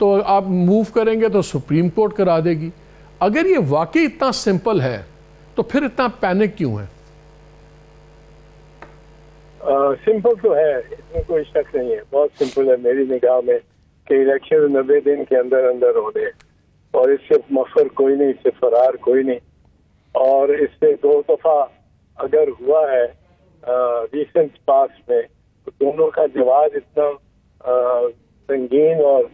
تو آپ موو کریں گے تو سپریم کورٹ کرا دے گی. اگر یہ واقعی اتنا سمپل ہے تو پھر اتنا پینک کیوں ہے؟ سمپل تو ہے، اس میں کوئی شک نہیں ہے، بہت سمپل ہے میری نگاہ میں کہ الیکشن 90 دن کے اندر اندر ہونے، اور اس سے مفر کوئی نہیں، اس سے فرار کوئی نہیں. اور اس سے 2 دفعہ اگر ہوا ہے ریسنٹ پاسٹ میں، تو دونوں کا جواز اتنا سنگین اور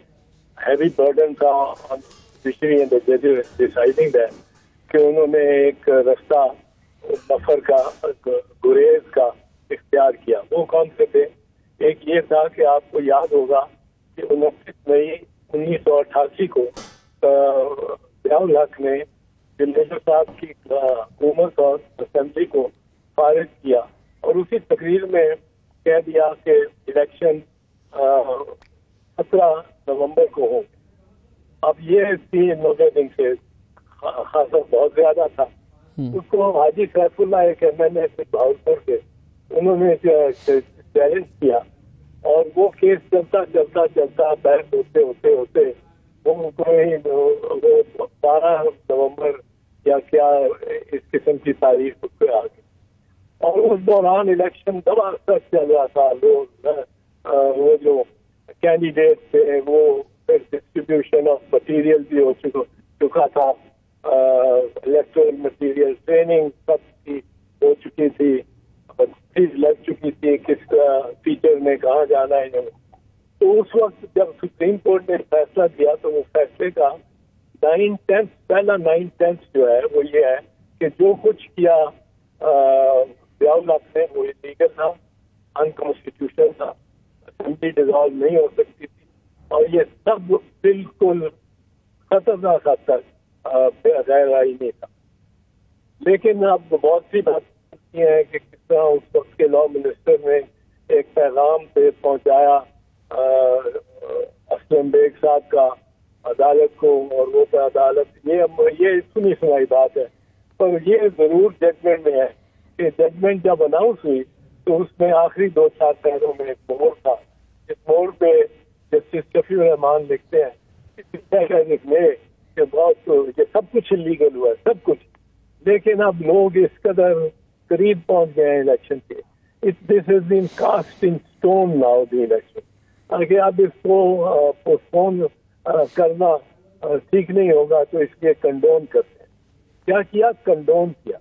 ہیوی برڈن تھا جوڈیشری اینڈ ججز ڈیسائڈنگ دیٹ کہ انہوں نے ایک رستہ مفر کا، گریز کا اختیار کیا. وہ کون سے تھے؟ ایک یہ تھا کہ آپ کو یاد ہوگا کہ 29 مئی 1988 کو ضیاء الحق نے جنریشن صاحب کی حکومت اور اسمبلی کو فارغ کیا، اور اسی تقریر میں کہہ دیا کہ الیکشن 17 نومبر کو ہوں. اب یہ 90 دن سے خاصا بہت زیادہ تھا. اس کو حاجی سیف اللہ ایک ایم این اے بہاولپور کے، انہوں نے چیلنج کیا، اور وہ کیس چلتا چلتا چلتا بحث ہوتے ہوتے ہوتے وہ 12 نومبر یا کیا اس قسم کی تاریخ اس پہ آ گئی. اور اس دوران الیکشن زبردست چل رہا تھا. لوگ وہ جو کینڈیڈیٹ تھے وہ ڈسٹریبیوشن آف مٹیریل بھی ہو چکا تھا، الیکٹرل مٹیریل ٹریننگ سب کی ہو چکی تھی، لگ چکی تھی کس ٹیچر نے کہاں جانا ہے. تو اس وقت جب سپریم کورٹ نے فیصلہ دیا تو وہ فیصلے کا 9/10 پہلا 9/10 جو ہے وہ یہ ہے کہ جو کچھ کیا ضیاء الحق نے وہ انلیگل تھا، انکانسٹیٹیوشنل تھا، اسمبلی ڈیزالو نہیں ہو سکتی تھی، اور یہ سب بالکل خطرناک حد تک غیر آئینی تھا. لیکن اب بہت سی باتیں کی ہیں کہ کس طرح اس وقت کے لا منسٹر نے ایک پیغام پہ پہنچایا اسلم بیگ صاحب کا عدالت کو، اور وہ پہ عدالت یہ سنی سنائی بات ہے، پر یہ ضرور ججمنٹ میں ہے کہ ججمنٹ جب اناؤنس ہوئی تو اس میں آخری 2-4 پیروں میں ایک موڑ تھا، اس موڑ پہ جسٹس شفیع الرحمان لکھتے ہیں کہ بہت یہ سب کچھ انلیگل ہوا ہے، سب کچھ، لیکن اب لوگ اس قدر قریب پہنچ گئے ہیں الیکشن کے. This has been cost in stone now the election. اگر اب اس کو پوسٹپون کرنا ٹھیک نہیں ہوگا تو اس لیے کنڈون کرتے ہیں. کیا کیا؟ کنڈون کیا.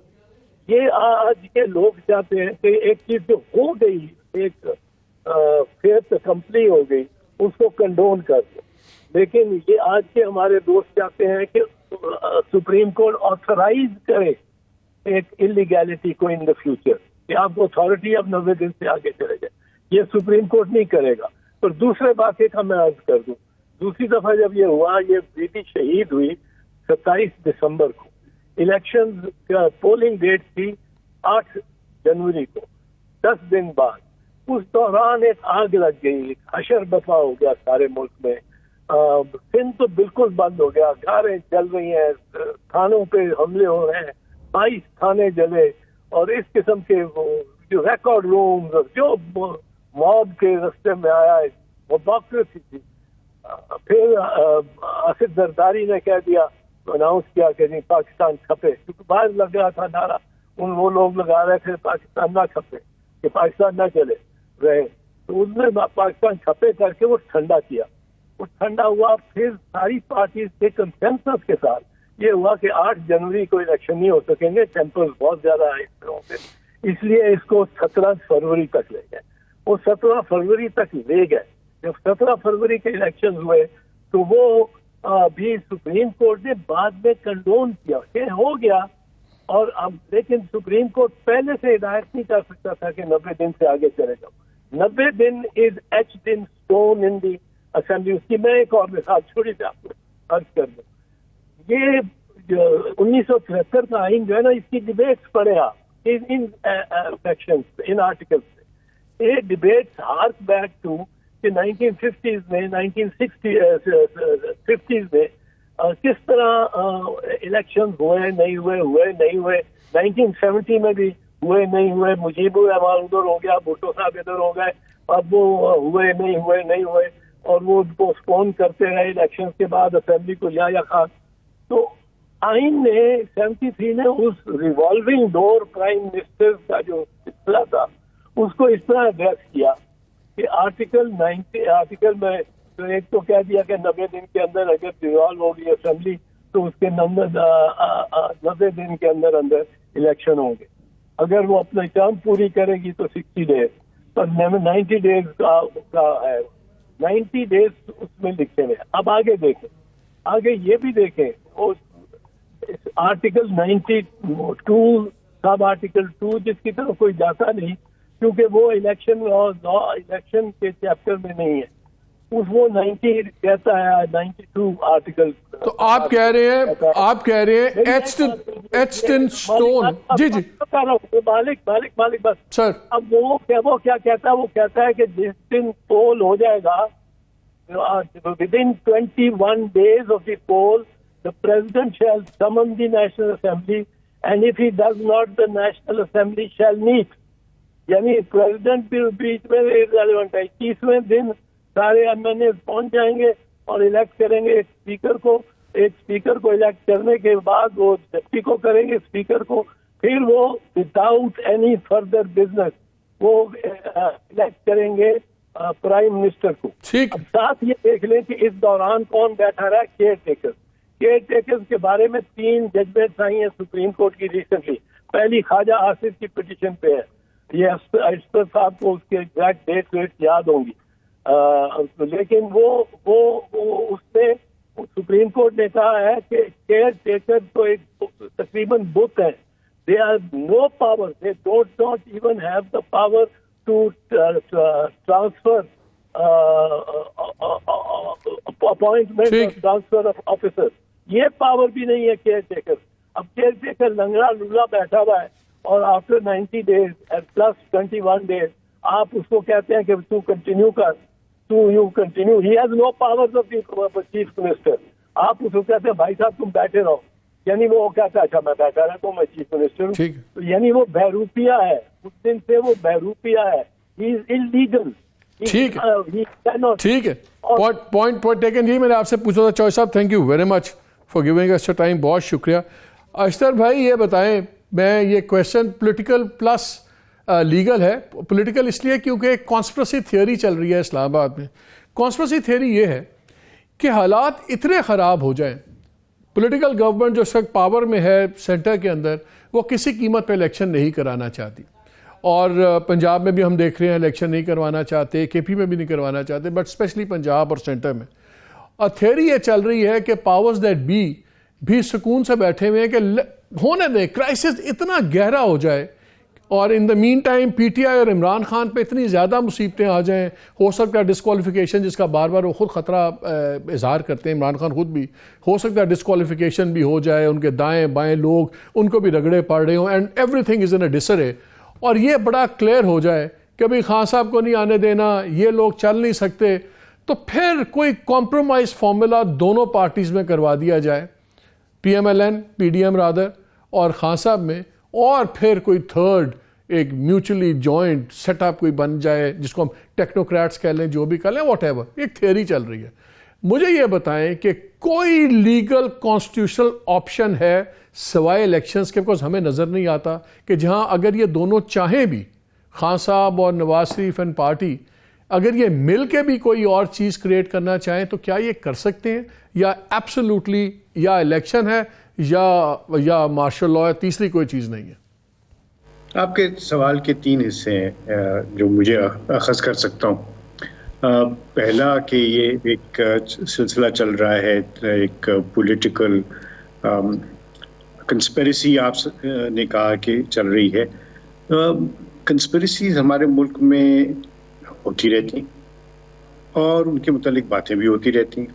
یہ آج کے لوگ چاہتے ہیں کہ ایک چیز جو ہو گئی، ایک فیئر کمپلی ہو گئی، اس کو کنڈون کر دو. لیکن یہ آج کے ہمارے دوست چاہتے ہیں کہ سپریم کورٹ آتھرائز کرے ایک انلیگیلٹی کو ان دا فیوچر، کہ آپ کو اتھارٹی اب 90 دن سے آگے چلے جائے. یہ سپریم کورٹ نہیں کرے گا. پر دوسرے واقعے کا میں عرض کر دوں، دوسری دفعہ جب یہ ہوا، یہ بیٹی شہید ہوئی 27 دسمبر کو. الیکشن کا پولنگ ڈیٹ تھی 8 جنوری کو، 10 دن بعد. اس دوران ایک آگ لگ گئی، حشر بفا ہو گیا سارے ملک میں. سندھ تو بالکل بند ہو گیا، کاریں جل رہی ہیں، تھانوں پہ حملے ہو رہے ہیں، 22 تھانے جلے، اور اس قسم کے جو ریکارڈ روم جو موب کے رستے میں آیا ہے وہ ڈیموکریسی تھی. پھر اسد زرداری نے کہہ دیا، اناؤنس کیا کہ نہیں پاکستان کھپے، کیونکہ باہر لگ رہا تھا نعرہ، وہ لوگ لگا رہے تھے پاکستان نہ کھپے، کہ پاکستان نہ چلے رہے. تو اس نے پاکستان کھپے کر کے وہ ٹھنڈا کیا. وہ ٹھنڈا ہوا، پھر ساری پارٹیز کے کنسنسس کے ساتھ یہ ہوا کہ 8 جنوری کو الیکشن نہیں ہو سکیں گے، ٹیمپرز بہت زیادہ ہوں گے، اس لیے اس کو 17 فروری تک لے گئے. وہ 17 فروری تک لے گئے. جب 17 فروری کے الیکشن ہوئے تو وہ بھی سپریم کورٹ نے بعد میں کنڈون کیا کہ ہو گیا. اور اب لیکن سپریم کورٹ پہلے سے ہدایت نہیں کر سکتا تھا کہ 90 دن سے آگے چلے جاؤ. 90 دن از ایچڈ ان اسٹون ان دی اسمبلی. اس کی میں ایک اور مثال چھوڑی سے آپ کو عرض کر دوں. یہ جو 1973 کا آئین جو ہے نا، اس کی ڈبیٹس پڑھے آپ ان سیکشنز، ان آرٹیکلس میں. یہ ڈبیٹس ہارک بیک ٹو کہ 1950s میں 1950s میں کس طرح الیکشن ہوئے نہیں ہوئے. 1970 میں بھی ہوئے نہیں ہوئے. مجیب الرحمان ادھر ہو گیا، بھٹو صاحب ادھر ہو گئے، اب وہ ہوئے نہیں ہوئے. اور وہ پوسٹپون کرتے رہے الیکشن کے بعد اسمبلی کو یا خاص. تو آئین نے 73 نے اس ریوالونگ ڈور پرائم منسٹر کا جو سلسلہ تھا اس کو اس طرح ایڈریس کیا کہ آرٹیکل میں ایک تو کہہ دیا کہ 90 دن کے اندر اگر ڈیزالو ہوگی اسمبلی تو اس کے 90 دن کے اندر الیکشن ہوں گے. اگر وہ اپنا ٹرم پوری کرے گی تو 60 ڈیز پر 90 ڈیز کا ہے. 90 ڈیز اس میں لکھے ہوئے. اب آگے دیکھیں, آگے یہ بھی دیکھیں آرٹیکل 92 سب آرٹیکل 2 جس کی طرف کوئی جاتا نہیں کیونکہ وہ الیکشن کے چیپٹر میں نہیں ہے. اس وہ 90 کہتا ہے 92 آرٹیکل. تو آپ کہہ رہے ہیں ایچٹن سٹون. جی مالک بس سر. اب وہ کیا کہتا ہے, وہ کہتا ہے کہ جس دن پول ہو جائے گا within 21 days of the poll the president shall summon the National Assembly and if he does not the National Assembly shall meet. یعنی پریزیڈنٹ بھی بیچ میں ریلیونٹ ہے. 21ویں دن سارے ایم این اے پہنچ جائیں گے اور الیکٹ کریں گے ایک اسپیکر کو الیکٹ کرنے کے بعد وہ ڈپٹی کو کریں گے اسپیکر کو, پھر وہ وداؤٹ اینی فردر بزنس وہ الیکٹ کریں گے پرائم منسٹر کو. اب ساتھ یہ دیکھ لیں کہ اس دوران کون بیٹھا رہا ہے, کیئر ٹیکرز کے بارے میں 3 ججمنٹس آئی ہیں سپریم کورٹ کی ریسنٹلی. پہلی خواجہ آصف کی پٹیشن پہ ہے, یہ اسپر صاحب کو اس کے ایگزیکٹ ڈیٹ یاد ہوں گی, لیکن وہ اس میں سپریم کورٹ نے کہا ہے کہ کیئر ٹیکر تو ایک تقریباً بت ہے. They are no power, they don't not even have the power to transfer appointment transfer of officer. یہ پاور بھی نہیں ہے کیئر ٹیکر. اب کیئر ٹیکر لنگڑا لولا بیٹھا ہوا ہے اور آفٹر 90 days پلس 21 days آپ اس کو کہتے ہیں کہ تو کنٹینیو کر, you continue. He has no power of the chief minister. آپ اس کو کہتے ہیں بھائی صاحب تم بیٹھے رہو, یعنی وہ کہتا ہے اچھا میں بیٹھا رہتا ہوں, میں چیف منسٹر ہوں. یعنی وہ بہروپیہ ہے, اس دن سے وہ بہروپیہ ہے. ہی از انلیگل. ٹھیک ہے, پوائنٹ ٹیکن. جی میں نے آپ سے پوچھا تھا چوہے صاحب, thank you very much for giving us time, بہت شکریہ. اشتر بھائی یہ بتائیں, میں یہ کویشچن پولیٹیکل پلس لیگل ہے. پولیٹیکل اس لیے کیونکہ ایک کانسپریسی تھیوری چل رہی ہے اسلام آباد میں. کانسپریسی تھیوری یہ ہے کہ حالات اتنے خراب ہو جائیں, پولیٹیکل گورنمنٹ جو اس وقت پاور میں ہے سینٹر کے اندر, وہ کسی قیمت پہ الیکشن نہیں کرانا چاہتی. اور پنجاب میں بھی ہم دیکھ رہے ہیں الیکشن نہیں کروانا چاہتے, کے پی میں بھی نہیں کروانا چاہتے, بٹ اسپیشلی پنجاب اور سینٹر میں. اور تھیوری یہ چل رہی ہے کہ پاورز دیٹ بی بھی سکون سے بیٹھے ہوئے ہیں کہ ہونے دیں, کرائسس اتنا گہرا ہو جائے, اور ان دا مین ٹائم پی ٹی آئی اور عمران خان پہ اتنی زیادہ مصیبتیں آ جائیں, ہو سکتا ہے ڈسکوالیفیکیشن جس کا بار بار وہ خود خطرہ اظہار کرتے ہیں, عمران خان خود بھی, ہو سکتا ہے ڈسکوالیفیکیشن بھی ہو جائے, ان کے دائیں بائیں لوگ ان کو بھی رگڑے پڑ رہے ہوں, اینڈ ایوری تھنگ از ان اے ڈسرے. اور یہ بڑا کلیئر ہو جائے کہ بھئی خان صاحب کو نہیں آنے دینا, یہ لوگ چل نہیں سکتے, تو پھر کوئی کمپرومائز فارمولا دونوں پارٹیز میں کروا دیا جائے, P M L N, P D M rather, اور خان صاحب میں, اور پھر کوئی تھرڈ ایک میوچلی جوائنٹ سیٹ اپ کوئی بن جائے جس کو ہم ٹیکنوکریٹس کہہ لیں, جو بھی کہہ لیں, واٹ ایور. ایک تھیوری چل رہی ہے. مجھے یہ بتائیں کہ کوئی لیگل کانسٹیٹیوشنل آپشن ہے سوائے الیکشنز کے, بیکاز ہمیں نظر نہیں آتا کہ جہاں اگر یہ دونوں چاہیں بھی, خان صاحب اور نواز شریف اینڈ پارٹی, اگر یہ مل کے بھی کوئی اور چیز کریٹ کرنا چاہیں تو کیا یہ کر سکتے ہیں, یا ایبسولوٹلی یا الیکشن ہے یا مارشل لا ہے, تیسری کوئی چیز نہیں ہے؟ آپ کے سوال کے 3 حصے ہیں جو مجھے اخذ کر سکتا ہوں. پہلا کہ یہ ایک سلسلہ چل رہا ہے, ایک پولیٹیکل کنسپیریسی آپ نے کہا کہ چل رہی ہے. کنسپیریسیز ہمارے ملک میں ہوتی رہتی ہیں اور ان کے متعلق باتیں بھی ہوتی رہتی ہیں.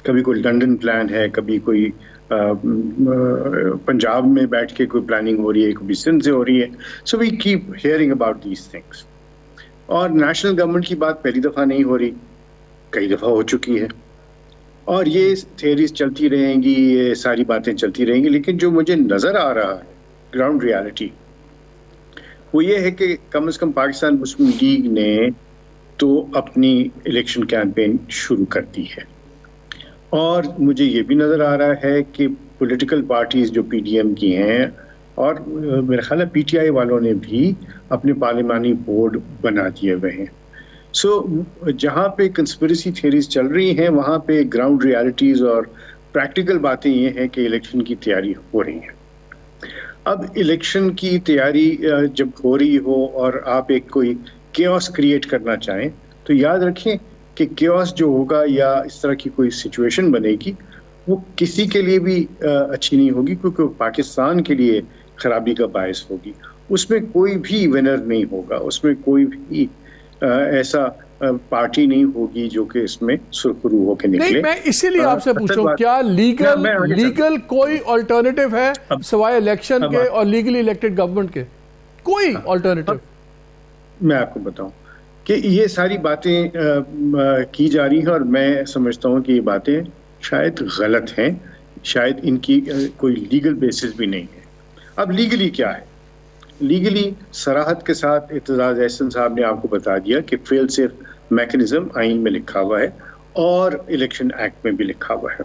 کبھی کوئی لنڈن پلان ہے, کبھی کوئی پنجاب میں بیٹھ کے کوئی پلاننگ ہو رہی ہے, کبھی سندھ سے ہو رہی ہے. So we keep hearing about these things. اور نیشنل گورنمنٹ کی بات پہلی دفعہ نہیں ہو رہی, کئی دفعہ ہو چکی ہے, اور یہ تھیوریز چلتی رہیں گی, یہ ساری باتیں چلتی رہیں گی. لیکن جو مجھے نظر آ رہا ہے گراؤنڈ ریالٹی وہ یہ ہے کہ کم از کم پاکستان مسلم لیگ نے تو اپنی الیکشن کیمپین شروع کرتی ہے. اور مجھے یہ بھی نظر آ رہا ہے کہ پولیٹیکل پارٹیز جو پی ڈی ایم کی ہیں اور میرا خیال ہے پی ٹی آئی والوں نے بھی اپنے پارلیمانی بورڈ بنا دیے ہوئے ہیں. سو جہاں پہ کنسپریسی تھیوریز چل رہی ہیں وہاں پہ گراؤنڈ ریالٹیز اور پریکٹیکل باتیں یہ ہیں کہ الیکشن کی تیاری ہو رہی ہے. اب الیکشن کی تیاری جب ہو رہی ہو اور آپ ایک کوئی کیوس کریٹ کرنا چاہیں تو یاد رکھیں کہ کیوس جو ہوگا یا اس طرح کی کوئی سچویشن بنے گی وہ کسی کے لیے بھی اچھی نہیں ہوگی, کیونکہ پاکستان کے لیے خرابی کا باعث ہوگی. اس میں کوئی بھی ونر نہیں ہوگا, اس میں کوئی بھی ایسا پارٹی نہیں ہوگی جو کہ اس میں سرخرو ہو کے نکلے. نہیں, میں اسی لیے آپ سے پوچھوں کیا لیگل کوئی آلٹرنیٹیو ہے سوائے الیکشن کے اور لیگلی الیکٹڈ گورنمنٹ کے؟ کوئی آلٹرنیٹیو؟ میں آپ کو بتاؤں کہ یہ ساری باتیں کی جا رہی ہیں اور میں سمجھتا ہوں کہ یہ باتیں شاید غلط ہیں, شاید ان کی کوئی لیگل بیسس بھی نہیں ہے. اب لیگلی کیا ہے؟ لیگلی صراحت کے ساتھ اعتزاز احسن صاحب نے آپ کو بتا دیا کہ فیل سیف میکنزم آئین میں لکھا ہوا ہے اور الیکشن ایکٹ میں بھی لکھا ہوا ہے.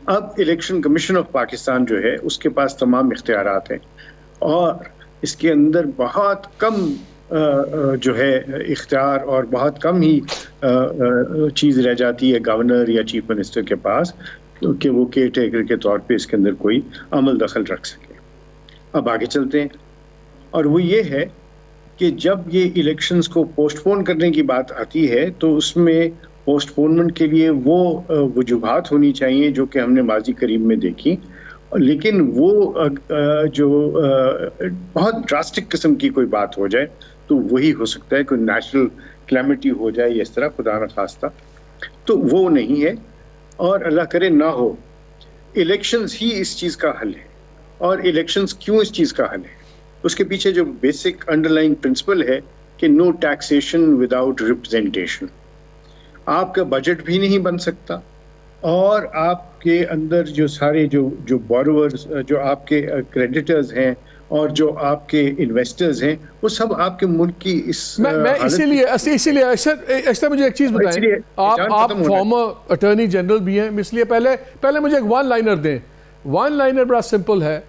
اب الیکشن کمیشن آف پاکستان جو ہے اس کے پاس تمام اختیارات ہیں اور اس کے اندر بہت کم جو ہے اختیار اور بہت کم ہی چیز رہ جاتی ہے گورنر یا چیف منسٹر کے پاس کہ وہ کیئر ٹیکر کے طور پہ اس کے اندر کوئی عمل دخل رکھ سکے. اب آگے چلتے ہیں, اور وہ یہ ہے کہ جب یہ الیکشنز کو پوسٹ پون کرنے کی بات آتی ہے تو اس میں پوسٹ پونمنٹ کے لیے وہ وجوہات ہونی چاہیے جو کہ ہم نے ماضی قریب میں دیکھی, لیکن وہ جو بہت ڈراسٹک قسم کی کوئی بات ہو جائے تو وہی ہو سکتا ہے, کوئی نیشنل کلیمٹی ہو جائے یا اس طرح خدا نخواستہ, تو وہ نہیں ہے اور اللہ کرے نہ ہو. الیکشنز ہی اس چیز کا حل ہے. اور الیکشنز کیوں اس چیز کا حل ہے؟ اس کے پیچھے جو بیسک انڈر لائن پرنسپل ہے کہ نو ٹیکسیشن وداؤٹ ریپرزینٹیشن. آپ کا بجٹ بھی نہیں بن سکتا اور آپ کے اندر جو سارے جو بورورز, جو آپ کے کریڈیٹرز ہیں اور جو آپ کے انویسٹرز ہیں وہ سب آپ کے ملک کی اس میں اسی لیے اشتر مجھے ایک چیز بتائیں, آپ فارمر اٹارنی جنرل بھی ہیں, اس لیے پہلے مجھے ایک ون لائنر دیں. ون لائنر بڑا سمپل ہے,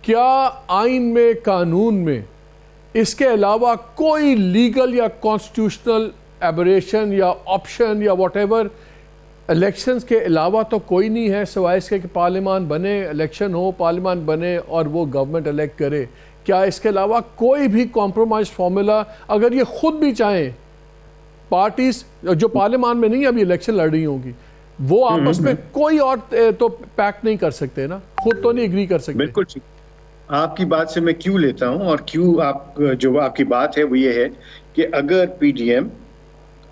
کیا آئین میں, قانون میں اس کے علاوہ کوئی لیگل یا کانسٹیٹیوشنل ایبریشن یا آپشن یا واٹ ایور الیکشنز کے علاوہ تو کوئی نہیں ہے سوائے اس کے کہ پارلیمان بنے, الیکشن ہو, پارلیمان بنے اور وہ گورنمنٹ الیکٹ کرے؟ کیا اس کے علاوہ کوئی بھی کمپرومائز فارمولا, اگر یہ خود بھی چاہیں پارٹیز جو پارلیمان میں نہیں ابھی الیکشن لڑ رہی ہوں گی, وہ آپس میں کوئی اور تو پیکٹ نہیں کر سکتے نا, خود تو نہیں ایگری کر سکتے؟ بالکل ٹھیک. آپ کی بات سے میں کیوں لیتا ہوں اور کیوں جو آپ کی بات ہے وہ یہ ہے کہ اگر P D M,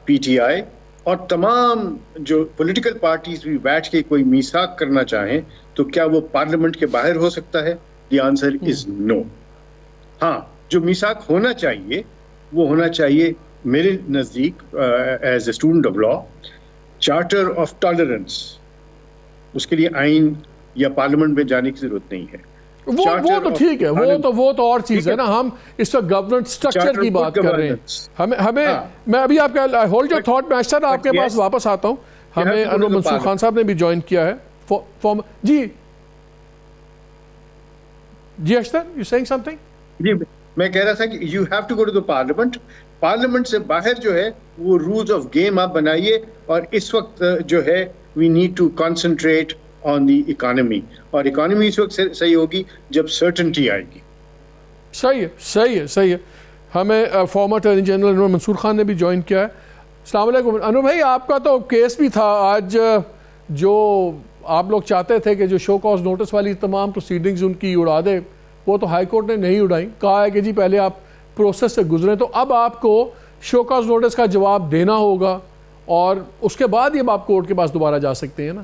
P T I اور تمام جو پولیٹیکل پارٹیز بھی بیٹھ کے کوئی میثاق کرنا چاہیں تو کیا وہ پارلیمنٹ کے باہر ہو سکتا ہے؟ دی آنسر از نو. ہاں, جو میثاق ہونا چاہیے وہ ہونا چاہیے میرے نزدیک as a student of law charter of tolerance. اس کے لیے آئین یا پارلیمنٹ میں جانے کی ضرورت نہیں ہے. وہ تو ٹھیک ہے, وہ تو اور چیز ہے نا, ہم اس وقت گورنمنٹ سٹرکچر کی بات کر رہے ہیں. ہمیں میں ابھی آپ کا ہولڈ یور تھاٹ, میں اشتر آپ کے پاس واپس آتا ہوں. ہمیں انور منصور خان صاحب نے بھی جوائن کیا ہے. جی Ashtar, you seeing something? جی میں کہہ رہا تھا کہ you have to go to the parliament. Parliament سے باہر جو ہے وہ رولز آف گیم آپ بنائیے, اور اس وقت جو ہے we need to concentrate on the economy, اور اکانومی اس وقت صحیح ہوگی جب سرٹنٹی آئے گی. صحیح ہے. ہمیں فارمر اٹارنی جنرل انور منصور خان نے بھی جوائن کیا ہے. السلام علیکم انور بھائی, آپ کا تو کیس بھی تھا آج, جو آپ لوگ چاہتے تھے کہ جو شو کاز نوٹس والی تمام پروسیڈنگز ان کی اڑا دے, وہ تو ہائی کورٹ نے نہیں اڑائیں, کہا ہے کہ جی پہلے آپ پروسیس سے گزریں. تو اب آپ کو شو کاز نوٹس کا جواب دینا ہوگا اور اس کے بعد ہی اب آپ کورٹ کے پاس دوبارہ جا سکتے ہیں نا.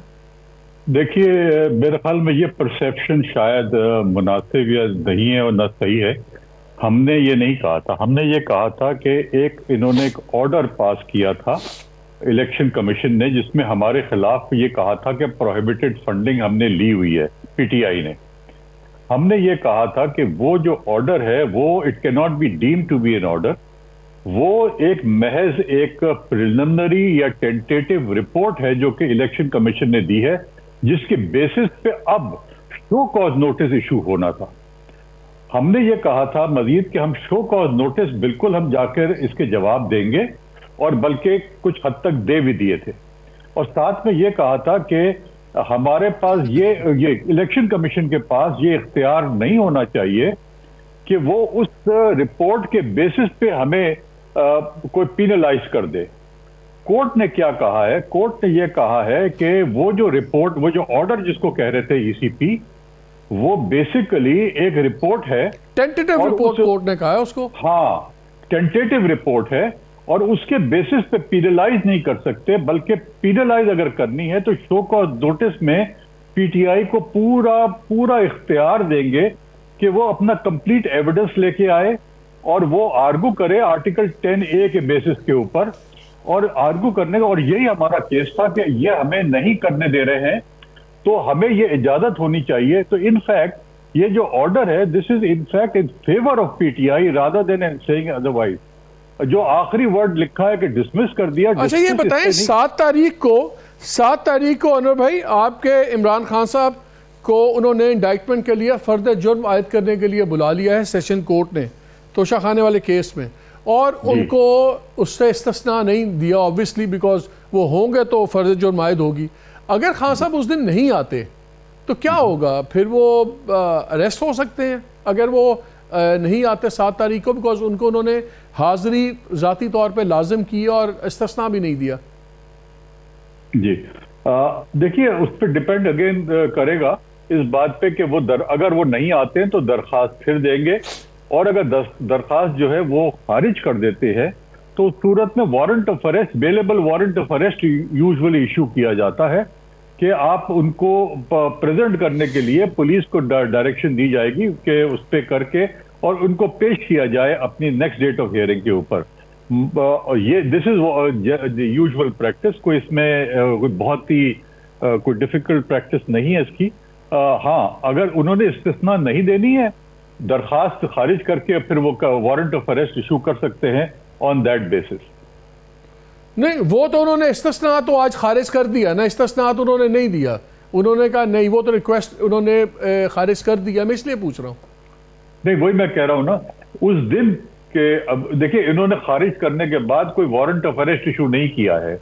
دیکھیے میرے خیال میں یہ پرسیپشن شاید مناسب یا نہیں ہے اور نہ صحیح ہے. ہم نے یہ نہیں کہا تھا, ہم نے یہ کہا تھا کہ انہوں نے ایک آرڈر پاس کیا تھا الیکشن کمیشن نے, جس میں ہمارے خلاف یہ کہا تھا کہ پروہیبٹڈ فنڈنگ ہم نے لی ہوئی ہے پی ٹی آئی نے. ہم نے یہ کہا تھا کہ وہ جو آرڈر ہے وہ it can not be deemed to be an order, وہ ایک محض ایک پریلیمنری یا ٹینٹیٹو رپورٹ ہے جو کہ الیکشن کمیشن نے دی ہے، جس کے بیسس پہ اب شو کاز نوٹس ایشو ہونا تھا. ہم نے یہ کہا تھا مزید کہ ہم شو کاز نوٹس بالکل ہم جا کر اس کے جواب دیں گے، اور بلکہ کچھ حد تک دے بھی دیے تھے. اور ساتھ میں یہ کہا تھا کہ ہمارے پاس یہ الیکشن کمیشن کے پاس یہ اختیار نہیں ہونا چاہیے کہ وہ اس رپورٹ کے بیسس پہ ہمیں کوئی پینلائز کر دے. کورٹ نے کیا کہا ہے؟ کورٹ نے یہ کہا ہے کہ وہ جو رپورٹ، وہ جو آرڈر جس کو کہہ رہے تھے ECP، وہ بیسیکلی ایک رپورٹ ہے، ٹینٹیٹو رپورٹ کورٹ نے کہا ہے اس کو. ہاں، ٹینٹیٹو رپورٹ ہے، اور اس کے بیسس پہ پینلائز نہیں کر سکتے، بلکہ پینلائز اگر کرنی ہے تو شو کاز نوٹس میں PTI کو پورا اختیار دیں گے کہ وہ اپنا کمپلیٹ ایویڈنس لے کے آئے اور وہ آرگو کرے آرٹیکل 10A کے بیسس کے اوپر، اور آرگو کرنے کا. اور یہی ہمارا کیس تھا کہ یہ ہمیں نہیں کرنے دے رہے ہیں، تو ہمیں یہ اجازت ہونی چاہیے. تو ان فیکٹ یہ جو آرڈر ہے، this is in fact in favour of PTI rather than saying otherwise. جو آخری ورڈ لکھا ہے کہ ڈسمس کر دیا. اچھا یہ بتائیں 7 تاریخ کو انور بھائی آپ کے عمران خان صاحب کو انہوں نے انڈائٹمنٹ کے لیے فرد جرم عائد کرنے کے لیے بلا لیا ہے سیشن کورٹ نے توشہ خانے والے کیس میں، اور ان کو اس سے استثناء نہیں دیا obviously بیکاز وہ ہوں گے تو فرد جرم عائد ہوگی. اگر خان صاحب اس دن نہیں آتے تو کیا ہوگا؟ پھر وہ اریسٹ ہو سکتے ہیں اگر وہ نہیں آتے 7 تاریخ کو، بیکاز ان کو انہوں نے حاضری ذاتی طور پہ لازم کی اور استثناء بھی نہیں دیا. جی دیکھیے، اس پہ ڈیپینڈ اگین کرے گا اس بات پہ کہ وہ اگر وہ نہیں آتے ہیں تو درخواست پھر دیں گے، اور اگر درخواست جو ہے وہ خارج کر دیتے ہیں تو اس صورت میں warrant of arrest, bailable warrant of arrest usually issue کیا جاتا ہے کہ آپ ان کو پریزنٹ کرنے کے لیے پولیس کو ڈائریکشن دی جائے گی کہ اس پہ کر کے اور ان کو پیش کیا جائے اپنی نیکسٹ ڈیٹ آف ہیئرنگ کے اوپر. یہ دس از یوزول پریکٹس، کوئی اس میں بہت ہی کوئی ڈیفیکلٹ پریکٹس نہیں ہے اس کی. ہاں، اگر انہوں نے استثناء نہیں دینی ہے، درخواست خارج کر کے پھر وہ وارنٹ آف اریسٹ ایشو کر سکتے ہیں آن دیٹ بیسس. نہیں، وہ تو انہوں نے استثناء تو آج خارج کر دیا نا، استثناء تو انہوں نے نہیں دیا، انہوں نے کہا نہیں، وہ تو ریکویسٹ انہوں نے خارج کر دیا. میں اس لیے پوچھ رہا ہوں. نہیں، وہی میں کہہ رہا ہوں نا، اس دن کہ اب دیکھیں انہوں نے خارج کرنے کے بعد کوئی وارنٹ آف اریسٹ ایشو نہیں کیا ہے،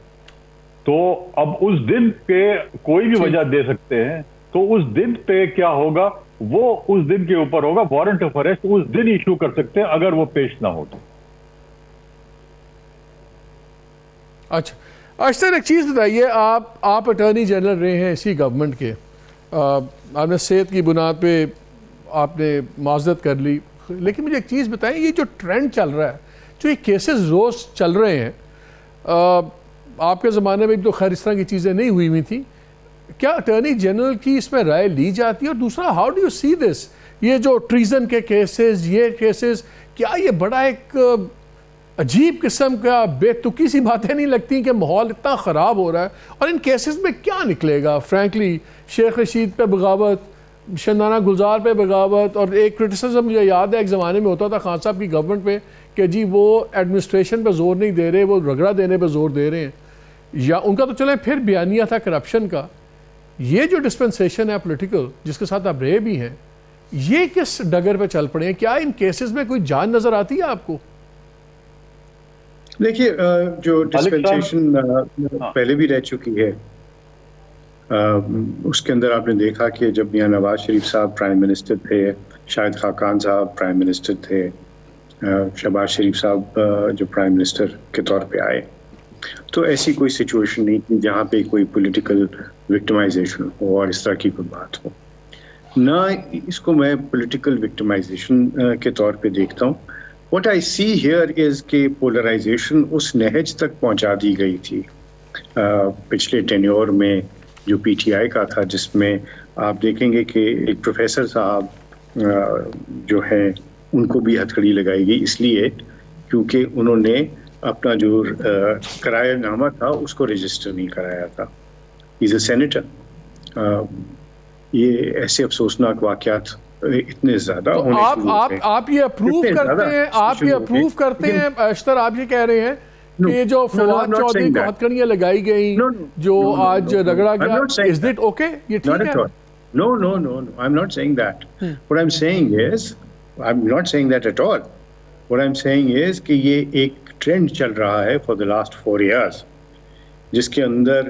تو اب اس دن پہ کوئی بھی وجہ دے سکتے ہیں، تو اس دن پہ کیا ہوگا وہ اس دن کے اوپر ہوگا. وارنٹ آف اریسٹ اس دن ایشو کر سکتے ہیں اگر وہ پیش نہ ہو تو. اچھا اشتر، ایک چیز بتائیے، آپ اٹارنی جنرل رہے ہیں اسی گورنمنٹ کے، آپ نے صحت کی بنیاد پہ آپ نے معذرت کر لی، لیکن مجھے ایک چیز بتائیں، یہ جو ٹرینڈ چل رہا ہے، جو یہ کیسز روز چل رہے ہیں، آپ کے زمانے میں تو خیر اس طرح کی چیزیں نہیں ہوئی تھیں، کیا اٹارنی جنرل کی اس میں رائے لی جاتی ہے؟ اور دوسرا، ہاؤ ڈو یو سی دس، یہ جو ٹریزن کے کیسز، یہ کیسز، کیا یہ بڑا ایک عجیب قسم کا بے تکی سی باتیں نہیں لگتی کہ ماحول اتنا خراب ہو رہا ہے؟ اور ان کیسز میں کیا نکلے گا؟ فرینکلی شیخ رشید پہ بغاوت، شندانہ گلزار پہ بغاوت، اور ایک کرٹیسزم مجھے یاد ہے ایک زمانے میں ہوتا تھا خان صاحب کی گورنمنٹ پہ کہ جی وہ ایڈمنسٹریشن پہ زور نہیں دے رہے، وہ رگڑا دینے پہ زور دے رہے ہیں، یا ان کا تو چلیں پھر بیانیہ تھا کرپشن کا. یہ جو ڈسپنسیشن ہے پولیٹیکل جس کے ساتھ آپ رہے بھی ہیں، یہ کس ڈگر پہ چل پڑے ہیں؟ کیا ان کیسز میں کوئی جان نظر آتی ہے آپ کو؟ دیکھیے، جو ڈسپنسیشن پہلے بھی رہ چکی ہے، اس کے اندر آپ نے دیکھا کہ جب میاں نواز شریف صاحب پرائم منسٹر تھے، شاہد خاقان صاحب پرائم منسٹر تھے، شہباز شریف صاحب جو پرائم منسٹر کے طور پہ آئے، تو ایسی کوئی سچویشن نہیں تھی جہاں پہ کوئی پولیٹیکل وکٹمائزیشن ہو اور اس طرح کی کوئی بات ہو. نہ اس کو میں پولیٹیکل وکٹمائزیشن کے طور پہ دیکھتا ہوں. What I see here is کہ پولرائزیشن اس نہج تک پہنچا دی گئی تھی پچھلے ٹینیور میں جو PTI کا تھا، جس میں آپ دیکھیں گے کہ ایک پروفیسر صاحب جو ہیں ان کو بھی ہتھکڑی لگائی گئی اس لیے کیونکہ انہوں نے اپنا جو کرایہ نامہ تھا اس کو رجسٹر نہیں کرایا تھا. As a senator. یہ ایسے افسوسناک واقعات اتنے زیادہ ہونے شروع ہوتے ہیں. آپ یہ اپروو کرتے ہیں اشتر، آپ یہ کہہ رہے ہیں کہ جو فواد چودھری کو ہتھکڑیاں لگائی گئی، جو آج رگڑا گیا، is it okay؟ یہ ٹھیک ہے؟ No, I'm not saying that. What I'm saying is, I'm not saying that at all. What I'm saying is کہ یہ ایک ٹرینڈ چل رہا ہے for the last 4 years، جس کے اندر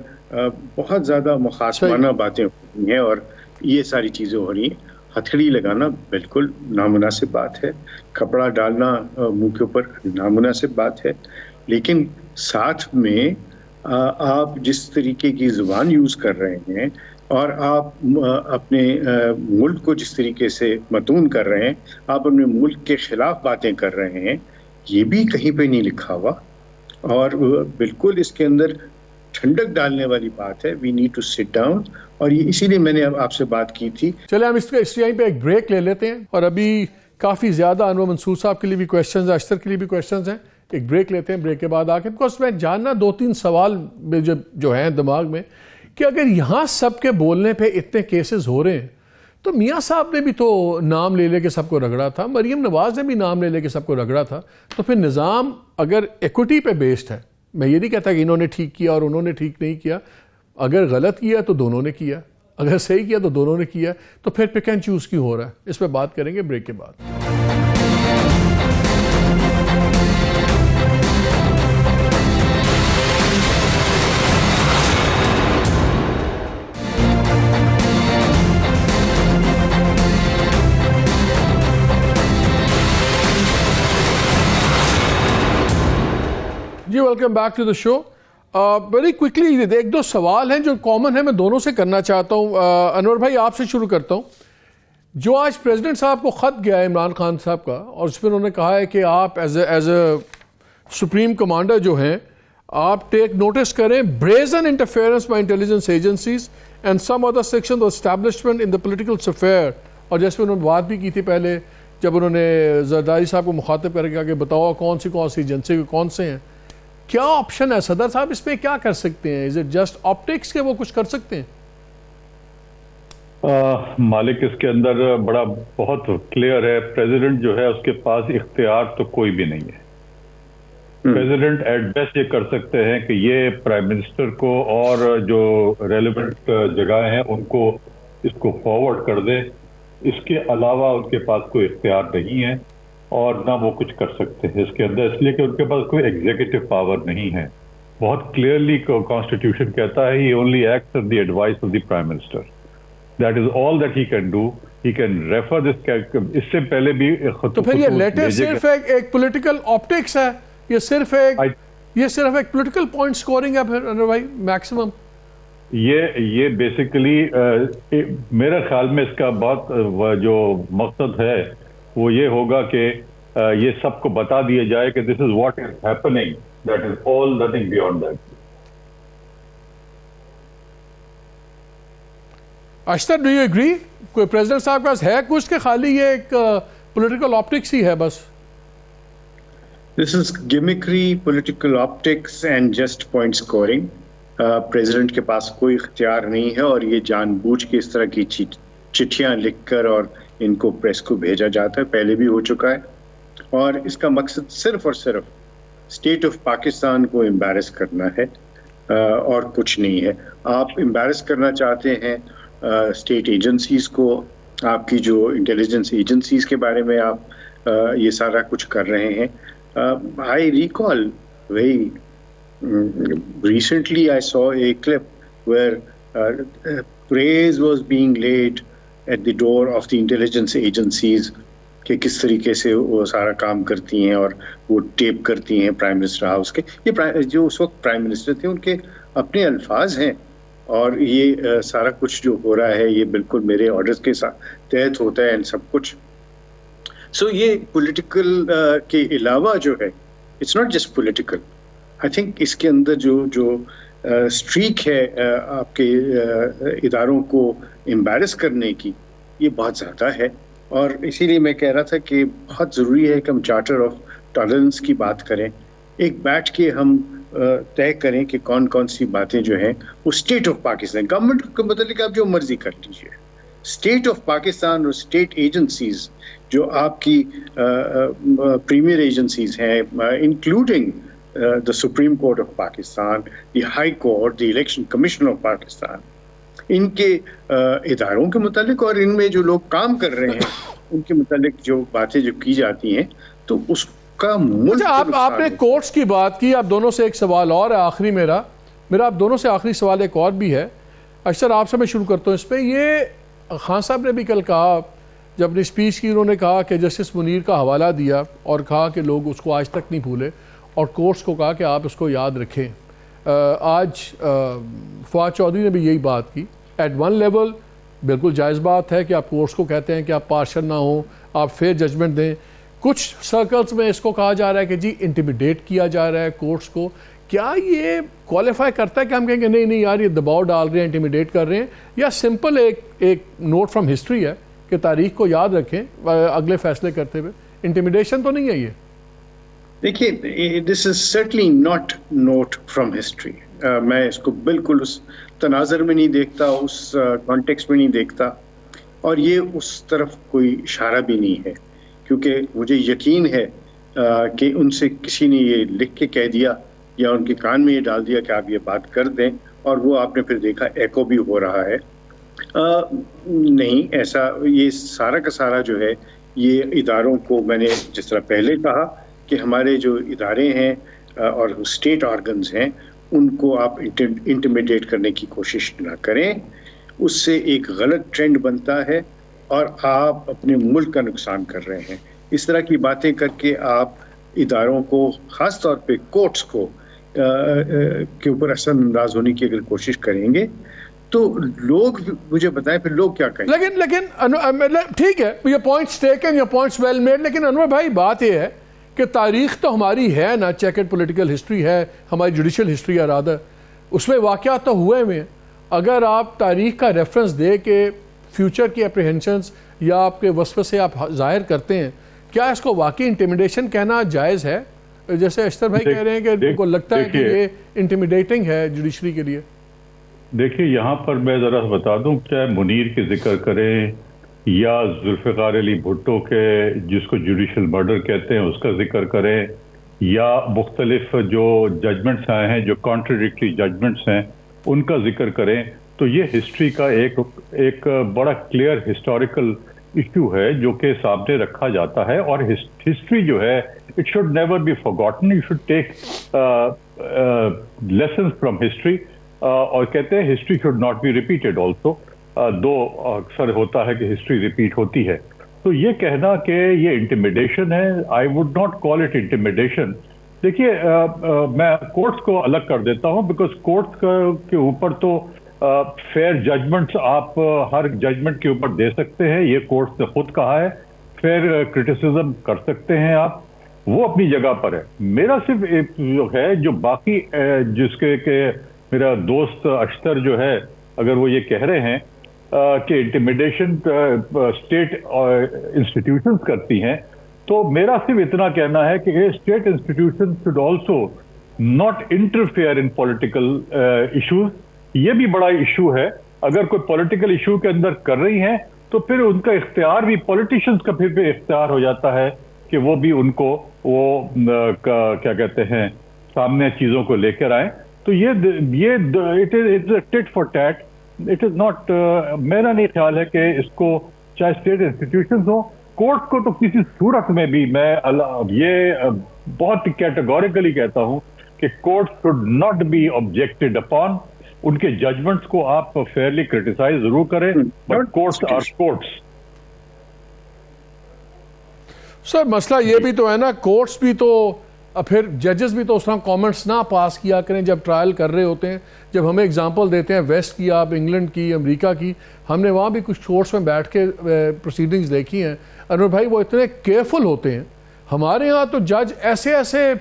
بہت زیادہ مخاصمانہ باتیں ہوئی ہیں اور یہ ساری چیزیں ہو رہی ہیں. ہتھکڑی لگانا بالکل نامناسب بات ہے، کپڑا ڈالنا منہ کے اوپر نامناسب بات ہے، لیکن ساتھ میں آپ جس طریقے کی زبان یوز کر رہے ہیں اور آپ اپنے ملک کو جس طریقے سے متون کر رہے ہیں، آپ اپنے ملک کے خلاف باتیں کر رہے ہیں، یہ بھی کہیں پہ نہیں لکھا ہوا اور بالکل اس کے اندر ٹھنڈک ڈالنے والی بات ہے. We need to sit down, اور یہ اسی لیے میں نے آپ سے بات کی تھی. چلے ہم اس یہیں پہ ایک بریک لے لیتے ہیں، اور ابھی کافی زیادہ انور منصور صاحب کے لیے بھی کویشچنز ہیں، اشتر کے لیے بھی کویشچنز ہیں. ایک بریک لیتے ہیں، بریک کے بعد آ کے بیکاز میں جاننا 2-3 سوال جو ہیں دماغ میں کہ اگر یہاں سب کے بولنے پہ اتنے کیسز ہو رہے ہیں تو میاں صاحب نے بھی تو نام لے کے سب کو رگڑا تھا، مریم نواز نے بھی نام لے کے سب کو رگڑا تھا. تو پھر نظام اگر ایکوٹی پہ بیسڈ ہے، میں یہ نہیں کہتا کہ انہوں نے ٹھیک کیا اور انہوں نے ٹھیک نہیں کیا، اگر غلط کیا تو دونوں نے کیا، اگر صحیح کیا تو دونوں نے کیا، تو پھر پک اینڈ چوز کیوں ہو رہا ہے؟ اس پہ بات کریں گے بریک کے بعد. جی welcome back to the show. Very quickly 1-2 سوال ہیں جو کامن ہیں، میں دونوں سے کرنا چاہتا ہوں. انور بھائی آپ سے شروع کرتا ہوں. جو آج پریزیڈنٹ صاحب کو خط گیا ہے عمران خان صاحب کا، اور اس میں انہوں نے کہا ہے کہ آپ ایز اے سپریم کمانڈر جو ہیں، آپ ٹیک نوٹس کریں brazen interference by intelligence agencies and some other sections of establishment in the political sphere. اور جیسے انہوں نے بات بھی کی تھی پہلے جب انہوں نے زرداری صاحب کو مخاطب کر کے کہا کہ بتاؤ کون سی ایجنسی کے کون سے ہیں. کیا آپشن ہے صدر صاحب اس پہ، کیا کر سکتے ہیں؟ از اٹ جسٹ آپٹکس کہ وہ کچھ کر سکتے ہیں؟ مالک اس کے اندر بہت کلیئر ہے. پریزیڈنٹ جو ہے اس کے پاس اختیار تو کوئی بھی نہیں ہے. پریزیڈنٹ ایٹ بیسٹ یہ کر سکتے ہیں کہ یہ پرائم منسٹر کو اور جو ریلیونٹ جگہیں ہیں ان کو اس کو فارورڈ کر دے. اس کے علاوہ ان کے پاس کوئی اختیار نہیں ہے اور نہ وہ کچھ کر سکتے ہیں اس کے اندر، اس لیے کہ ان کے پاس کوئی ایگزیکٹو پاور نہیں ہے. بہت کلیئرلی کانسٹیٹیوشن کہتا ہے he only acts on the advice of the prime minister. That is all that he can do. He can refer this. اس سے پہلے بھی تو پھر یہ لیٹر صرف ایک پولیٹیکل آپٹکس ہے، یہ صرف ایک پولیٹیکل پوائنٹ سکورنگ ہے پھر انور بھائی میکسیمم. یہ بیسیکلی میرے خیال میں اس کا بہت جو مقصد ہے وہ یہ ہوگا کہ یہ سب کو بتا دیا جائے کہ this is what is happening, that is all, nothing beyond that. Ashtar do you agree? کوئی پریزیڈنٹ صاحب کے پاس ہے کچھ کہ خالی یہ ایک پولیٹیکل آپٹکس ہی ہے بس؟ This is gimmickry, political optics and just point scoring. President کے پاس کوئی اختیار نہیں ہے اور یہ جان بوجھ کے اس طرح کی چٹھیاں لکھ کر اور ان کو پریس کو بھیجا جاتا ہے. پہلے بھی ہو چکا ہے اور اس کا مقصد صرف اور صرف اسٹیٹ آف پاکستان کو امبیرس کرنا ہے اور کچھ نہیں ہے. آپ امبیرس کرنا چاہتے ہیں اسٹیٹ ایجنسیز کو، آپ کی جو انٹیلیجنس ایجنسیز کے بارے میں آپ یہ سارا کچھ کر رہے ہیں. آئی recall very recently I saw a clip where praise was being laid at the door of the intelligence agencies کہ کس طریقے سے وہ سارا کام کرتی ہیں اور وہ ٹیپ کرتی ہیں پرائم منسٹر ہاؤس کے. یہ جو اس وقت پرائم منسٹر تھے ان کے اپنے الفاظ ہیں اور یہ سارا کچھ جو ہو رہا ہے یہ بالکل میرے آرڈرز کے تحت ہوتا ہے سب کچھ. سو یہ پولیٹیکل کے علاوہ جو ہے it's not just political. I think اس کے اندر جو اسٹریک ہے آپ کے اداروں کو امبیرس کرنے کی یہ بہت زیادہ ہے. اور اسی لیے میں کہہ رہا تھا کہ بہت ضروری ہے کہ ہم چارٹر آف ٹالرنس کی بات کریں، ایک بیٹھ کے ہم طے کریں کہ کون کون سی باتیں جو ہیں وہ اسٹیٹ آف پاکستان گورنمنٹ کے متعلق آپ جو مرضی کر لیجیے، اسٹیٹ آف پاکستان اور اسٹیٹ ایجنسیز جو آپ کی پریمیئر ایجنسیز ہیں, including the Supreme Court of Pakistan, the High Court, the Election Commission of Pakistan, ان کے اداروں کے متعلق اور ان میں جو لوگ کام کر رہے ہیں ان کے متعلق جو باتیں جو کی جاتی ہیں, تو اس کا ملک آپ نے کورٹس کی بات کی. آپ دونوں سے ایک سوال اور ہے آخری, میرا آپ دونوں سے آخری سوال ایک اور بھی ہے. اشتر, آپ سے میں شروع کرتا ہوں اس پہ. یہ خان صاحب نے بھی کل کہا جب اپنی اسپیچ کی, انہوں نے کہا کہ جسٹس منیر کا حوالہ دیا اور کہا کہ لوگ اس کو آج تک نہیں بھولے, اور کورٹس کو کہا کہ آپ اس کو یاد رکھیں. آج فواد چودھری نے بھی یہی بات کی. ایٹ ون لیول بالکل جائز بات ہے کہ آپ کورٹس کو کہتے ہیں کہ آپ پارشل نہ ہوں, آپ فیئر ججمنٹ دیں. کچھ سرکلز میں اس کو کہا جا رہا ہے کہ جی انٹیمیڈیٹ کیا جا رہا ہے کورٹس کو. کیا یہ کوالیفائی کرتا ہے کہ ہم کہیں کہ نہیں یار یہ دباؤ ڈال رہے ہیں, انٹیمیڈیٹ کر رہے ہیں, یا سمپل ایک نوٹ فرام ہسٹری ہے کہ تاریخ کو یاد رکھیں اگلے فیصلے کرتے ہوئے؟ انٹیمیڈیشن تو نہیں ہے یہ. دیکھیے, this is certainly not note from history. میں اس کو بالکل اس تناظر میں نہیں دیکھتا, اس کانٹیکسٹ میں نہیں دیکھتا, اور یہ اس طرف کوئی اشارہ بھی نہیں ہے, کیونکہ مجھے یقین ہے کہ ان سے کسی نے یہ لکھ کے کہہ دیا یا ان کے کان میں یہ ڈال دیا کہ آپ یہ بات کر دیں, اور وہ آپ نے پھر دیکھا ایکو بھی ہو رہا ہے. نہیں, ایسا یہ سارا کا سارا جو ہے یہ اداروں کو, میں نے جس طرح پہلے کہا کہ ہمارے جو ادارے ہیں اور اسٹیٹ آرگنز ہیں ان کو آپ انٹیمیڈیٹ کرنے کی کوشش نہ کریں. اس سے ایک غلط ٹرینڈ بنتا ہے اور آپ اپنے ملک کا نقصان کر رہے ہیں. اس طرح کی باتیں کر کے آپ اداروں کو, خاص طور پہ کورٹس کو کے اوپر اثر انداز ہونے کی اگر کوشش کریں گے تو لوگ, مجھے بتائیں پھر لوگ کیا کہیں. لیکن ٹھیک ہے, یہ پوائنٹس ٹیکن, یہ پوائنٹس ویل میڈ, لیکن انور بھائی بات یہ ہے کہ تاریخ تو ہماری ہے نا, چیکڈ پولیٹیکل ہسٹری ہے, ہماری جوڈیشل ہسٹری ہے رادر, اس میں واقعات تو ہوئے ہوئے ہیں. اگر آپ تاریخ کا ریفرنس دے کے فیوچر کی اپریہنشنز یا آپ کے وصف سے آپ ظاہر کرتے ہیں, کیا اس کو واقعی انٹیمیڈیشن کہنا جائز ہے؟ جیسے اشتر بھائی کہہ رہے ہیں کہ ان کو لگتا ہے کہ یہ انٹیمیڈیٹنگ ہے جوڈیشری کے لیے. دیکھیے, یہاں پر میں ذرا بتا دوں, چاہے منیر کے ذکر کریں یا ذوالفقار علی بھٹو کے جس کو جوڈیشل مرڈر کہتے ہیں اس کا ذکر کریں, یا مختلف جو ججمنٹس آئے ہیں جو کانٹراڈکٹری ججمنٹس ہیں ان کا ذکر کریں, تو یہ ہسٹری کا ایک بڑا کلیئر ہسٹوریکل ایشو ہے جو کہ سامنے رکھا جاتا ہے. اور ہسٹری جو ہے it should never be forgotten, you should take lessons from history. اور کہتے ہیں history should not be repeated also, though اکثر ہوتا ہے کہ ہسٹری ریپیٹ ہوتی ہے. تو یہ کہنا کہ یہ انٹیمیڈیشن ہے, آئی would not call it intimidation. دیکھیے, میں کورٹس کو الگ کر دیتا ہوں, بیکاز کورٹس کے اوپر تو فیئر ججمنٹس آپ ہر ججمنٹ کے اوپر دے سکتے ہیں, یہ کورٹس نے خود کہا ہے. فیئر کرٹیسزم کر سکتے ہیں آپ, وہ اپنی جگہ پر ہے. میرا صرف ایک جو ہے جو باقی جس کے کہ میرا دوست اشتر جو ہے اگر وہ یہ کہہ رہے ہیں کہ انٹیمیڈیشن اسٹیٹ انسٹیٹیوشنز کرتی ہیں, تو میرا صرف اتنا کہنا ہے کہ state institution should also not interfere in political issues. یہ بھی بڑا ایشو ہے. اگر کوئی پولیٹیکل ایشو کے اندر کر رہی ہیں تو پھر ان کا اختیار بھی اپلیٹیشنز کا پھر بھی اختیار ہو جاتا ہے کہ وہ بھی ان کو وہ کیا کہتے ہیں سامنے چیزوں کو لے کر آئیں. تو یہ it is tit for tat. It is not, میرا نہیں خیال ہے کہ اس کو چاہے اسٹیٹ انسٹیٹیوشنز ہوں, کورٹ کو تو کسی صورت میں بھی میں یہ بہت کیٹیگوریکلی کہتا ہوں کہ court should not be objected upon. ان کے ججمنٹس کو آپ فیئرلی کرٹیسائز ضرور کریں, but courts are courts. Sir مسئلہ یہ بھی تو ہے نا, کورٹس بھی تو پھر ججز بھی تو اس طرح کامنٹس نہ پاس کیا کریں جب ٹرائل کر رہے ہوتے ہیں. جب ہمیں اگزامپل دیتے ہیں ویسٹ کی, آپ انگلینڈ کی, امریکہ کی, ہم نے وہاں بھی کچھ کورٹس میں بیٹھ کے پروسیڈنگز دیکھی ہیں. انور بھائی وہ اتنے کیئرفل ہوتے ہیں. ہمارے ہاں تو جج ایسے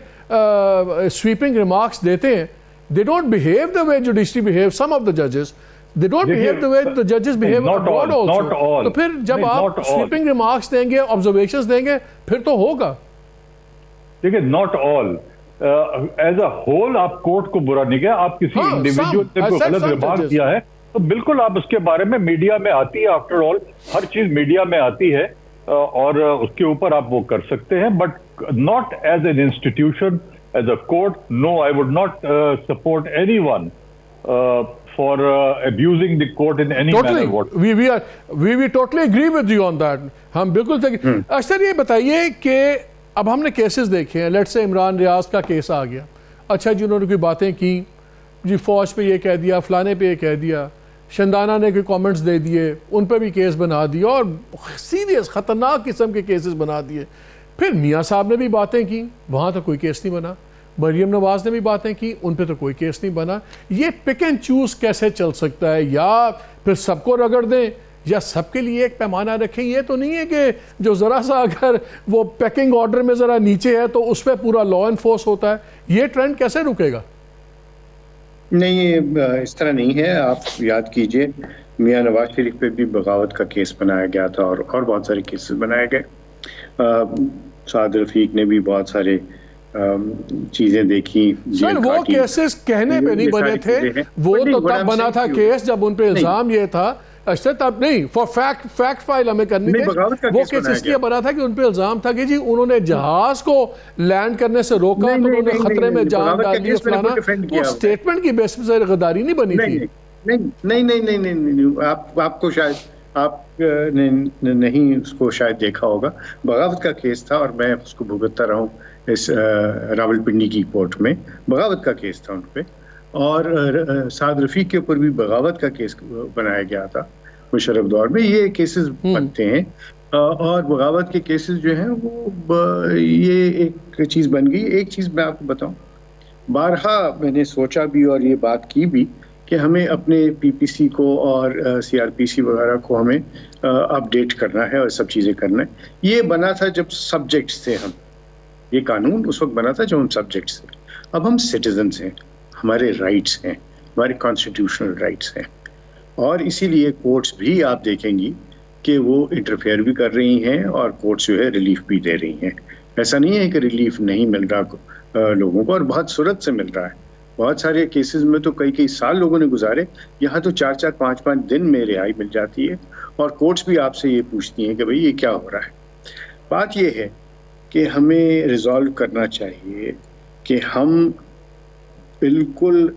سویپنگ ریمارکس دیتے ہیں. They don't behave the way judiciary behaves. Some of the judges, they don't behave the way the judges behave abroad also. Not all. تو پھر جب آپ sweeping remarks دیں گے, observations دیں گے, پھر تو ہوگا. دیکھیں, not all. As a whole آپ کورٹ کو برا نہیں کہا, آپ کسی انڈیویجول نے کوئی غلط ریمارک کیا ہے تو بالکل آپ اس کے بارے میں میڈیا میں آتی ہے, آفٹر آل ہر چیز میڈیا میں آتی ہے اور اس کے اوپر آپ وہ کر سکتے ہیں, but not as an institution, as a court. No, I would not support anyone for abusing the court in any manner. We totally agree with you on that. ہم بالکل اشتر یہ بتائیے کہ اب ہم نے کیسز دیکھے ہیں, لیٹ سے عمران ریاض کا کیس آ گیا, اچھا جی انہوں نے کوئی باتیں کی جی, فوج پہ یہ کہہ دیا, فلانے پہ یہ کہہ دیا, شندانہ نے کوئی کامنٹس دے دیے, ان پہ بھی کیس بنا دیا اور سیریس خطرناک قسم کے کیسز بنا دیے. پھر میاں صاحب نے بھی باتیں کی, وہاں تو کوئی کیس نہیں بنا. مریم نواز نے بھی باتیں کی, ان پہ تو کوئی کیس نہیں بنا. یہ پک اینڈ چوز کیسے چل سکتا ہے؟ یا پھر سب کو رگڑ دیں یا سب کے لیے ایک پیمانہ رکھیں. یہ تو نہیں ہے کہ جو ذرا سا اگر وہ پیکنگ آرڈر میں ذرا نیچے ہے تو اس پہ پورا لا انفورس ہوتا ہے. یہ ٹرینڈ کیسے رکے گا؟ نہیں, اس طرح نہیں ہے. آپ یاد کیجئے میاں نواز شریف پہ بھی بغاوت کا کیس بنایا گیا تھا اور بہت سارے کیسز بنائے گئے. سعد رفیق نے بھی بہت سارے چیزیں دیکھی. سر وہ کیسز کہنے پہ نہیں بنے تھے, وہ تو تب بنا تھا کیس جب ان پہ الزام یہ تھا. اشتر تب نہیں, فور فیکٹ فائل ہمیں کرنی تھی. وہ کیس اس لیے بنا تھا کہ ان پہ الزام تھا کہ جی انہوں نے جہاز کو لینڈ کرنے سے روکا تو انہوں نے خطرے میں جان ڈال دی فلانا. وہ اسٹیٹمنٹ کی بیس پہ غداری نہیں بنی تھی. نہیں, آپ کو شاید آپ نے نہیں اس کو شاید دیکھا ہوگا. بغاوت کا کیس تھا اور میں اس کو بھگتتا رہا ہوں اس راولپنڈی کی کورٹ میں. بغاوت کا کیس تھا ان پہ, اور سعد رفیق کے اوپر بھی بغاوت کا کیس بنایا گیا تھا مشرف دور میں. یہ کیسز بنتے ہیں اور بغاوت کے کیسز جو ہیں وہ یہ ایک چیز بن گئی. ایک چیز میں آپ کو بتاؤں, بارہا میں نے سوچا بھی اور یہ بات کی بھی کہ ہمیں اپنے پی پی سی کو اور سی آر پی سی وغیرہ کو ہمیں اپڈیٹ کرنا ہے اور سب چیزیں کرنا ہے. یہ بنا تھا جب سبجیکٹس تھے ہم, یہ قانون اس وقت بنا تھا جب ہم سبجیکٹس تھے. اب ہم سٹیزنز ہیں, ہمارے رائٹس ہیں, ہمارے کانسٹیٹیوشنل رائٹس ہیں, اور اسی لیے کورٹس بھی آپ دیکھیں گی کہ وہ انٹرفیئر بھی کر رہی ہیں اور کورٹس جو ہے ریلیف بھی دے رہی ہیں. ایسا نہیں ہے کہ ریلیف نہیں مل رہا لوگوں کو, اور بہت صورت سے مل رہا ہے. بہت سارے کیسز میں تو کئی سال لوگوں نے گزارے, یہاں تو 4-4 5-5 دن میں رہائی مل جاتی ہے, اور کورٹس بھی آپ سے یہ پوچھتی ہیں کہ بھئی یہ کیا ہو رہا ہے. بات یہ ہے کہ ہمیں ریزالو کرنا چاہیے کہ ہم بالکل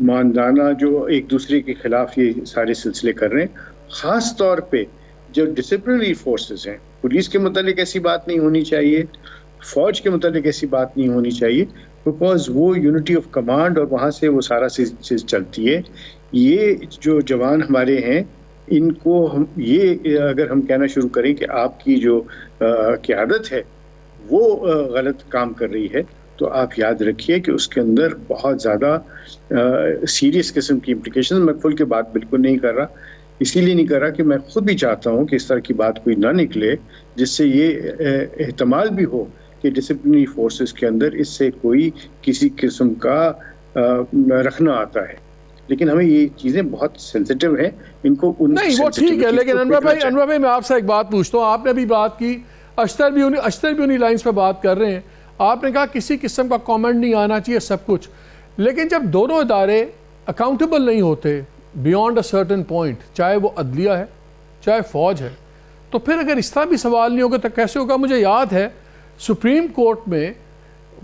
ماندانہ جو ایک دوسرے کے خلاف یہ سارے سلسلے کر رہے ہیں, خاص طور پہ جو ڈسپلنری فورسز ہیں. پولیس کے متعلق ایسی بات نہیں ہونی چاہیے, فوج کے متعلق ایسی بات نہیں ہونی چاہیے, بیکاز وہ یونٹی آف کمانڈ اور وہاں سے وہ سارا چیز چلتی ہے. یہ جو جوان ہمارے ہیں ان کو ہم یہ اگر ہم کہنا شروع کریں کہ آپ کی جو قیادت ہے وہ غلط کام کر رہی ہے, تو آپ یاد رکھیے کہ اس کے اندر بہت زیادہ سیریس قسم کی امپلیکیشن. میں کھل کے بات بالکل نہیں کر رہا, اسی لیے نہیں کر رہا کہ میں خود بھی چاہتا ہوں کہ اس طرح کی بات کوئی نہ نکلے جس سے یہ احتمال بھی ہو کہ ڈسپلنری فورسز کے اندر اس سے کوئی کسی قسم کا رکھنا آتا ہے. لیکن ہمیں یہ چیزیں بہت سینسیٹیو ہیں, ان کو نہیں وہ ٹھیک ہے. لیکن انور بھائی میں آپ سے ایک بات پوچھتا ہوں, آپ نے بھی بات کی, اشتر بھی انہی لائنز پہ بات کر رہے ہیں. آپ نے کہا کسی قسم کا کامنٹ نہیں آنا چاہیے سب کچھ, لیکن جب دونوں ادارے اکاؤنٹیبل نہیں ہوتے بیونڈ اے سرٹن پوائنٹ, چاہے وہ عدلیہ ہے چاہے فوج ہے, تو پھر اگر اس طرح بھی سوال نہیں ہوگا تو کیسے ہوگا؟ مجھے یاد ہے سپریم کورٹ میں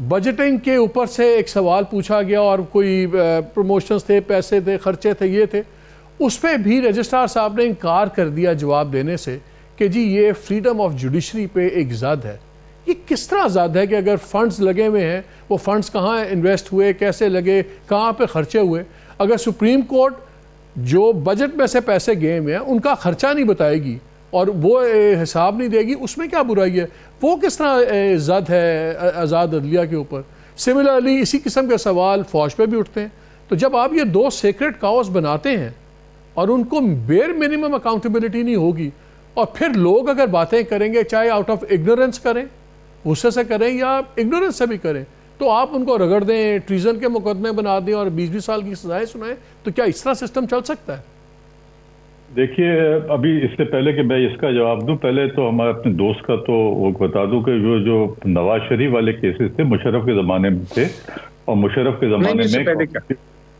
بجٹنگ کے اوپر سے ایک سوال پوچھا گیا اور کوئی پروموشنز تھے, پیسے تھے, خرچے تھے, یہ تھے, اس پہ بھی رجسٹرار صاحب نے انکار کر دیا جواب دینے سے کہ جی یہ فریڈم آف جوڈیشری پہ ایک زد ہے. یہ کس طرح زد ہے کہ اگر فنڈز لگے ہوئے ہیں, وہ فنڈز کہاں انویسٹ ہوئے, کیسے لگے, کہاں پہ خرچے ہوئے؟ اگر سپریم کورٹ جو بجٹ میں سے پیسے گئے ہوئے ہیں ان کا خرچہ نہیں بتائے گی اور وہ حساب نہیں دے گی, اس میں کیا برائی ہے؟ وہ کس طرح زد ہے آزاد عدلیہ کے اوپر؟ سملرلی اسی قسم کے سوال فوج پہ بھی اٹھتے ہیں. تو جب آپ یہ دو سیکرٹ کاؤز بناتے ہیں اور ان کو بیئر منیمم اکاؤنٹیبلٹی نہیں ہوگی, اور پھر لوگ اگر باتیں کریں گے چاہے آؤٹ آف اگنورنس کریں, غصے سے کریں یا اگنورنس سے بھی کریں, تو آپ ان کو رگڑ دیں, ٹریزن کے مقدمے بنا دیں اور 20-20 سال کی سزائیں سنائیں, تو کیا اس طرح سسٹم چل سکتا ہے؟ دیکھیے ابھی اس سے پہلے کہ میں اس کا جواب دوں, پہلے تو ہمارے اپنے دوست کا تو وہ بتا دوں کہ جو نواز شریف والے کیسز تھے مشرف کے زمانے میں تھے, اور مشرف کے زمانے میں